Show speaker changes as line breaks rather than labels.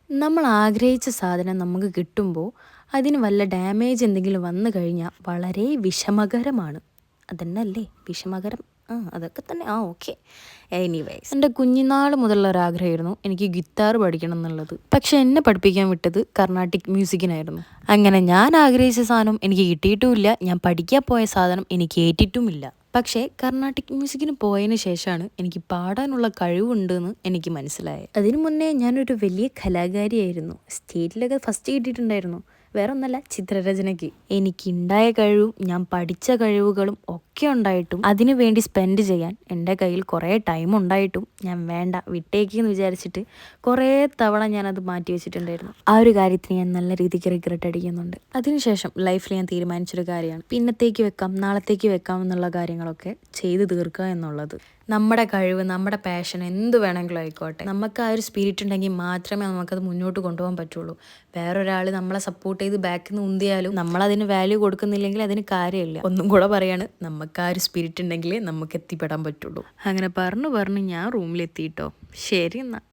നമ്മൾ ആഗ്രഹിച്ച സാധനം നമുക്ക് കിട്ടുമ്പോൾ അതിന് വല്ല ഡാമേജ് എന്തെങ്കിലും വന്നു കഴിഞ്ഞാൽ വളരെ വിഷമകരമാണ്. അതന്നല്ലേ വിഷമകരം? അതൊക്കെ തന്നെ. ഓക്കെ. എനിവേയ്സ്, എൻ്റെ കുഞ്ഞുനാൾ മുതലുള്ള ഒരാഗ്രഹമായിരുന്നു എനിക്ക് ഗിത്താർ പഠിക്കണം എന്നുള്ളത്. പക്ഷെ എന്നെ പഠിപ്പിക്കാൻ വിട്ടത് കർണാട്ടിക് മ്യൂസിക്കിനായിരുന്നു. അങ്ങനെ ഞാൻ ആഗ്രഹിച്ച സാധനം എനിക്ക് കിട്ടിയിട്ടുമില്ല, ഞാൻ പഠിക്കാൻ പോയ സാധനം എനിക്ക് ഏറ്റിട്ടുമില്ല. പക്ഷേ കർണാട്ടിക് മ്യൂസിക്കിന് പോയതിന് ശേഷമാണ് എനിക്ക് പാടാനുള്ള കഴിവുണ്ടെന്ന് എനിക്ക് മനസ്സിലായത്. അതിനു മുന്നേ ഞാനൊരു വലിയ കലാകാരിയായിരുന്നു. സ്റ്റേറ്റിലൊക്കെ ഫസ്റ്റ് കിട്ടിയിട്ടുണ്ടായിരുന്നു. വേറെ ഒന്നല്ല, ചിത്രരചനയ്ക്ക്. എനിക്കുണ്ടായ കഴിവും ഞാൻ പഠിച്ച കഴിവുകളും ഒക്കെ ഉണ്ടായിട്ടും അതിനു വേണ്ടി സ്പെൻഡ് ചെയ്യാൻ എൻ്റെ കയ്യിൽ കുറേ ടൈം ഉണ്ടായിട്ടും ഞാൻ വേണ്ട വിട്ടേക്കെന്ന് വിചാരിച്ചിട്ട് കുറേ തവണ ഞാനത് മാറ്റി വെച്ചിട്ടുണ്ടായിരുന്നു. ആ ഒരു കാര്യത്തിന് ഞാൻ നല്ല രീതിക്ക് റിഗ്രറ്റ് അടിക്കുന്നുണ്ട്. അതിനുശേഷം ലൈഫിൽ ഞാൻ തീരുമാനിച്ചൊരു കാര്യമാണ് പിന്നത്തേക്ക് വെക്കാം, നാളത്തേക്ക് വെക്കാം എന്നുള്ള കാര്യങ്ങളൊക്കെ ചെയ്തു തീർക്കുക എന്നുള്ളത്. നമ്മുടെ കഴിവ്, നമ്മുടെ പാഷൻ എന്ത് വേണമെങ്കിലും ആയിക്കോട്ടെ, നമുക്ക് ആ ഒരു സ്പിരിറ്റ് ഉണ്ടെങ്കിൽ മാത്രമേ നമുക്കത് മുന്നോട്ട് കൊണ്ടുപോകാൻ പറ്റുള്ളൂ. വേറൊരാൾ നമ്മളെ സപ്പോർട്ട് ചെയ്ത് ബാക്കിൽ നിന്ന് ഉന്തിയാലും നമ്മളതിന് വാല്യൂ കൊടുക്കുന്നില്ലെങ്കിൽ അതിന് കാര്യമില്ല. ഒന്നും കൂടെ പറയാണ്, നമുക്ക് ആ ഒരു സ്പിരിറ്റ് ഉണ്ടെങ്കിലേ നമുക്ക് എത്തിപ്പെടാൻ പറ്റുള്ളൂ. അങ്ങനെ പറഞ്ഞു ഞാൻ റൂമിലെത്തിയിട്ടോ. ശരി എന്നാൽ.